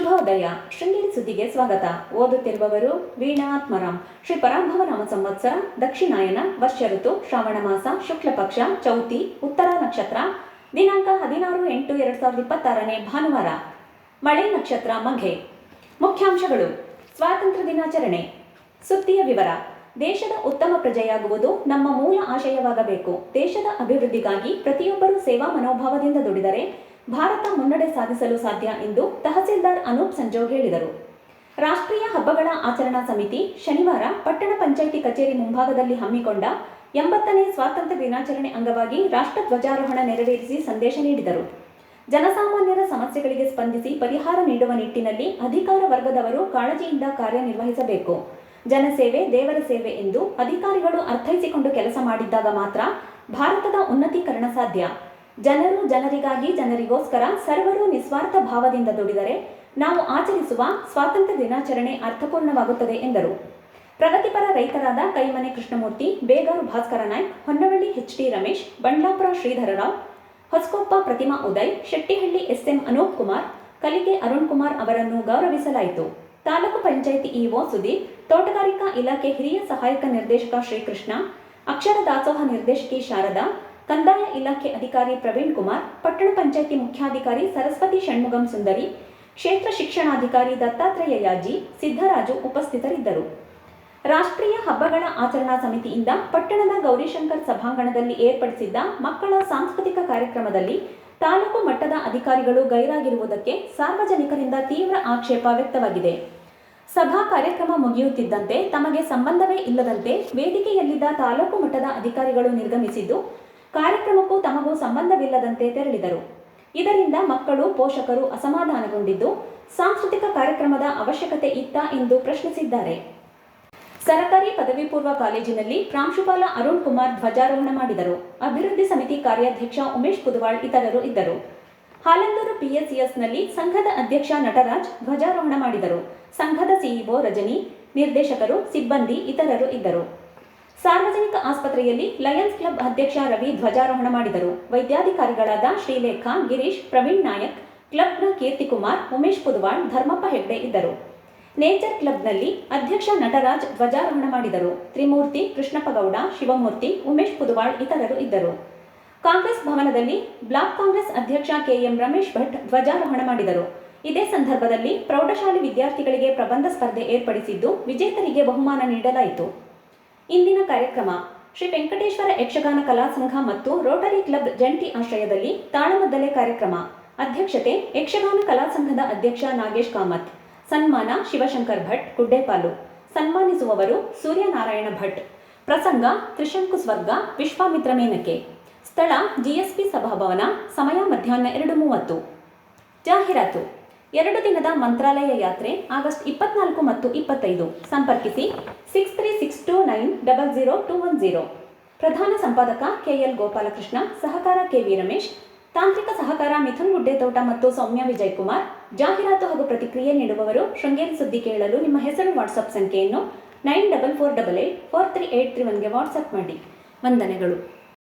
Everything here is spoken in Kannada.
ಶುಭೋದಯ. ಶೃಂಗೇರಿ ಸುದ್ದಿಗೆ ಸ್ವಾಗತ. ಓದುತ್ತಿರುವವರು ವೀಣಾ ಆತ್ಮರಾಮ್. ಶ್ರೀ ಪರಾಭವ ನಾಮ ಸಂವತ್ಸರ, ದಕ್ಷಿಣಾಯನ, ವರ್ಷ ಋತು, ಶ್ರಾವಣ ಮಾಸ, ಶುಕ್ಲ ಪಕ್ಷ, ಚೌತಿ, ಉತ್ತರ ನಕ್ಷತ್ರ, ದಿನಾಂಕ 16/8/2026 ಭಾನುವಾರ. ಮಳೆ ನಕ್ಷತ್ರ ಮಘೆ. ಮುಖ್ಯಾಂಶಗಳು: ಸ್ವಾತಂತ್ರ್ಯ ದಿನಾಚರಣೆ. ಸುದ್ದಿಯ ವಿವರ. ದೇಶದ ಉತ್ತಮ ಪ್ರಜೆಯಾಗುವುದು ನಮ್ಮ ಮೂಲ ಆಶಯವಾಗಬೇಕು. ದೇಶದ ಅಭಿವೃದ್ಧಿಗಾಗಿ ಪ್ರತಿಯೊಬ್ಬರೂ ಸೇವಾ ಮನೋಭಾವದಿಂದ ದುಡಿದರೆ ಭಾರತ ಮುನ್ನಡೆ ಸಾಧಿಸಲು ಸಾಧ್ಯ ಎಂದು ತಹಸೀಲ್ದಾರ್ ಅನೂಪ್ ಸಂಜೋಗ್ ಹೇಳಿದರು. ರಾಷ್ಟ್ರೀಯ ಹಬ್ಬಗಳ ಆಚರಣಾ ಸಮಿತಿ ಶನಿವಾರ ಪಟ್ಟಣ ಪಂಚಾಯಿತಿ ಕಚೇರಿ ಮುಂಭಾಗದಲ್ಲಿ ಹಮ್ಮಿಕೊಂಡ 80ನೇ ಸ್ವಾತಂತ್ರ್ಯ ದಿನಾಚರಣೆ ಅಂಗವಾಗಿ ರಾಷ್ಟ್ರ ಧ್ವಜಾರೋಹಣ ನೆರವೇರಿಸಿ ಸಂದೇಶ ನೀಡಿದರು. ಜನಸಾಮಾನ್ಯರ ಸಮಸ್ಯೆಗಳಿಗೆ ಸ್ಪಂದಿಸಿ ಪರಿಹಾರ ನೀಡುವ ನಿಟ್ಟಿನಲ್ಲಿ ಅಧಿಕಾರ ವರ್ಗದವರು ಕಾಳಜಿಯಿಂದ ಕಾರ್ಯನಿರ್ವಹಿಸಬೇಕು. ಜನಸೇವೆ ದೇವರ ಸೇವೆ ಎಂದು ಅಧಿಕಾರಿಗಳು ಅರ್ಥೈಸಿಕೊಂಡು ಕೆಲಸ ಮಾಡಿದ್ದಾಗ ಮಾತ್ರ ಭಾರತದ ಉನ್ನತೀಕರಣ ಸಾಧ್ಯ. ಜನರು ಜನರಿಗಾಗಿ ಜನರಿಗೋಸ್ಕರ ಸರ್ವರು ನಿಸ್ವಾರ್ಥ ಭಾವದಿಂದ ದುಡಿದರೆ ನಾವು ಆಚರಿಸುವ ಸ್ವಾತಂತ್ರ್ಯ ದಿನಾಚರಣೆ ಅರ್ಥಪೂರ್ಣವಾಗುತ್ತದೆ ಎಂದರು. ಪ್ರಗತಿಪರ ರೈತರಾದ ಕೈಮನೆ ಕೃಷ್ಣಮೂರ್ತಿ, ಬೇಗಾರು ಭಾಸ್ಕರ ನಾಯ್ಕ್, ಹೊನ್ನವಳ್ಳಿ HT ರಮೇಶ್, ಬಂಡ್ಲಾಪುರ ಶ್ರೀಧರರಾವ್, ಹೊಸಕೊಪ್ಪ ಪ್ರತಿಮಾ ಉದಯ್, ಶೆಟ್ಟಿಹಳ್ಳಿ SM ಅನೂಪ್ ಕುಮಾರ್, ಕಲಿಗೆ ಅರುಣ್ ಕುಮಾರ್ ಅವರನ್ನು ಗೌರವಿಸಲಾಯಿತು. ತಾಲೂಕು ಪಂಚಾಯಿತಿ EO ಸುದೀಪ್, ತೋಟಗಾರಿಕಾ ಇಲಾಖೆ ಹಿರಿಯ ಸಹಾಯಕ ನಿರ್ದೇಶಕ ಶ್ರೀಕೃಷ್ಣ, ಅಕ್ಷರ ದಾಸೋಹ ನಿರ್ದೇಶಕಿ ಶಾರದಾ, ಕಂದಾಯ ಇಲಾಖೆ ಅಧಿಕಾರಿ ಪ್ರವೀಣ್ ಕುಮಾರ್, ಪಟ್ಟಣ ಪಂಚಾಯಿತಿ ಮುಖ್ಯಾಧಿಕಾರಿ ಸರಸ್ವತಿ ಷಣ್ಮುಗಂ ಸುಂದರಿ, ಕ್ಷೇತ್ರ ಶಿಕ್ಷಣಾಧಿಕಾರಿ ದತ್ತಾತ್ರೇಯ ಯಾಜಿ, ಸಿದ್ದರಾಜು ಉಪಸ್ಥಿತರಿದ್ದರು. ರಾಷ್ಟ್ರೀಯ ಹಬ್ಬಗಳ ಆಚರಣಾ ಸಮಿತಿಯಿಂದ ಪಟ್ಟಣದ ಗೌರಿಶಂಕರ್ ಸಭಾಂಗಣದಲ್ಲಿ ಏರ್ಪಡಿಸಿದ್ದ ಮಕ್ಕಳ ಸಾಂಸ್ಕೃತಿಕ ಕಾರ್ಯಕ್ರಮದಲ್ಲಿ ತಾಲೂಕು ಮಟ್ಟದ ಅಧಿಕಾರಿಗಳು ಗೈರಾಗಿರುವುದಕ್ಕೆ ಸಾರ್ವಜನಿಕರಿಂದ ತೀವ್ರ ಆಕ್ಷೇಪ ವ್ಯಕ್ತವಾಗಿದೆ. ಸಭಾ ಕಾರ್ಯಕ್ರಮ ಮುಗಿಯುತ್ತಿದ್ದಂತೆ ತಮಗೆ ಸಂಬಂಧವೇ ಇಲ್ಲದಂತೆ ವೇದಿಕೆಯಲ್ಲಿದ್ದ ತಾಲೂಕು ಮಟ್ಟದ ಅಧಿಕಾರಿಗಳು ನಿರ್ಗಮಿಸಿದ್ದು, ಕಾರ್ಯಕ್ರಮಕ್ಕೂ ತಮಗೂ ಸಂಬಂಧವಿಲ್ಲದಂತೆ ತೆರಳಿದರು. ಇದರಿಂದ ಮಕ್ಕಳು, ಪೋಷಕರು ಅಸಮಾಧಾನಗೊಂಡಿದ್ದು, ಸಾಂಸ್ಕೃತಿಕ ಕಾರ್ಯಕ್ರಮದ ಅವಶ್ಯಕತೆ ಇತ್ತಾ ಎಂದು ಪ್ರಶ್ನಿಸಿದ್ದಾರೆ. ಸರಕಾರಿ ಪದವಿ ಪೂರ್ವ ಕಾಲೇಜಿನಲ್ಲಿ ಪ್ರಾಂಶುಪಾಲ ಅರುಣ್ ಕುಮಾರ್ ಧ್ವಜಾರೋಹಣ ಮಾಡಿದರು. ಅಭಿವೃದ್ಧಿ ಸಮಿತಿ ಕಾರ್ಯಾಧ್ಯಕ್ಷ ಉಮೇಶ್ ಪುದವಾಳ್ ಇತರರು ಇದ್ದರು. ಹಾಲಂದೂರು PSCSನಲ್ಲಿ ಸಂಘದ ಅಧ್ಯಕ್ಷ ನಟರಾಜ್ ಧ್ವಜಾರೋಹಣ ಮಾಡಿದರು. ಸಂಘದ CEO ರಜನಿ, ನಿರ್ದೇಶಕರು, ಸಿಬ್ಬಂದಿ ಇತರರು ಇದ್ದರು. ಸಾರ್ವಜನಿಕ ಆಸ್ಪತ್ರೆಯಲ್ಲಿ ಲಯನ್ಸ್ ಕ್ಲಬ್ ಅಧ್ಯಕ್ಷ ರವಿ ಧ್ವಜಾರೋಹಣ ಮಾಡಿದರು. ವೈದ್ಯಾಧಿಕಾರಿಗಳಾದ ಶ್ರೀಲೇಖಾ, ಗಿರೀಶ್, ಪ್ರವೀಣ್ ನಾಯಕ್, ಕ್ಲಬ್ನ ಕೀರ್ತಿಕುಮಾರ್, ಉಮೇಶ್ ಪುದವಾಳ್, ಧರ್ಮಪ್ಪ ಹೆಗ್ಡೆ ಇದ್ದರು. ನೇಚರ್ ಕ್ಲಬ್ನಲ್ಲಿ ಅಧ್ಯಕ್ಷ ನಟರಾಜ್ ಧ್ವಜಾರೋಹಣ ಮಾಡಿದರು. ತ್ರಿಮೂರ್ತಿ, ಕೃಷ್ಣಪ್ಪಗೌಡ, ಶಿವಮೂರ್ತಿ, ಉಮೇಶ್ ಪುದವಾಳ್ ಇತರರು ಇದ್ದರು. ಕಾಂಗ್ರೆಸ್ ಭವನದಲ್ಲಿ ಬ್ಲಾಕ್ ಕಾಂಗ್ರೆಸ್ ಅಧ್ಯಕ್ಷ KM ರಮೇಶ್ ಭಟ್ ಧ್ವಜಾರೋಹಣ ಮಾಡಿದರು. ಇದೇ ಸಂದರ್ಭದಲ್ಲಿ ಪ್ರೌಢಶಾಲೆ ವಿದ್ಯಾರ್ಥಿಗಳಿಗೆ ಪ್ರಬಂಧ ಸ್ಪರ್ಧೆ ಏರ್ಪಡಿಸಿದ್ದು, ವಿಜೇತರಿಗೆ ಬಹುಮಾನ ನೀಡಲಾಯಿತು. ಇಂದಿನ ಕಾರ್ಯಕ್ರಮ: ಶ್ರೀ ವೆಂಕಟೇಶ್ವರ ಯಕ್ಷಗಾನ ಕಲಾ ಸಂಘ ಮತ್ತು ರೋಟರಿ ಕ್ಲಬ್ ಜಂಟಿ ಆಶ್ರಯದಲ್ಲಿ ತಾಳಮದ್ದಲೆ ಕಾರ್ಯಕ್ರಮ. ಅಧ್ಯಕ್ಷತೆ ಯಕ್ಷಗಾನ ಕಲಾ ಸಂಘದ ಅಧ್ಯಕ್ಷ ನಾಗೇಶ್ ಕಾಮತ್. ಸನ್ಮಾನ ಶಿವಶಂಕರ್ ಭಟ್, ಗುಡ್ಡೇಪಾಲು. ಸನ್ಮಾನಿಸುವವರು ಸೂರ್ಯನಾರಾಯಣ ಭಟ್. ಪ್ರಸಂಗ ತ್ರಿಶಂಕು ಸ್ವರ್ಗ, ವಿಶ್ವಾಮಿತ್ರ ಮೇನಕೆ. ಸ್ಥಳ GSP ಸಭಾಭವನ. ಸಮಯ ಮಧ್ಯಾಹ್ನ 2:30. ಜಾಹೀರಾತು: 2 ದಿನದ ಮಂತ್ರಾಲಯ ಯಾತ್ರೆ ಆಗಸ್ಟ್ 24 ಮತ್ತು 25. ಸಂಪರ್ಕಿಸಿ 6362900210. ಪ್ರಧಾನ ಸಂಪಾದಕ KL ಗೋಪಾಲಕೃಷ್ಣ, ಸಹಕಾರ KV ರಮೇಶ್, ತಾಂತ್ರಿಕ ಸಹಕಾರ ಮಿಥುನ್ ಗುಡ್ಡೇತೋಟ ಮತ್ತು ಸೌಮ್ಯ ವಿಜಯಕುಮಾರ್. ಜಾಹೀರಾತು ಹಾಗೂ ಪ್ರತಿಕ್ರಿಯೆ ನೀಡುವವರು ಶೃಂಗೇರಿ ಸುದ್ದಿ ಕೇಳಲು ನಿಮ್ಮ ಹೆಸರು, ವಾಟ್ಸಪ್ ಸಂಖ್ಯೆಯನ್ನು 9448843831ಗೆ ವಾಟ್ಸಪ್ ಮಾಡಿ. ವಂದನೆಗಳು.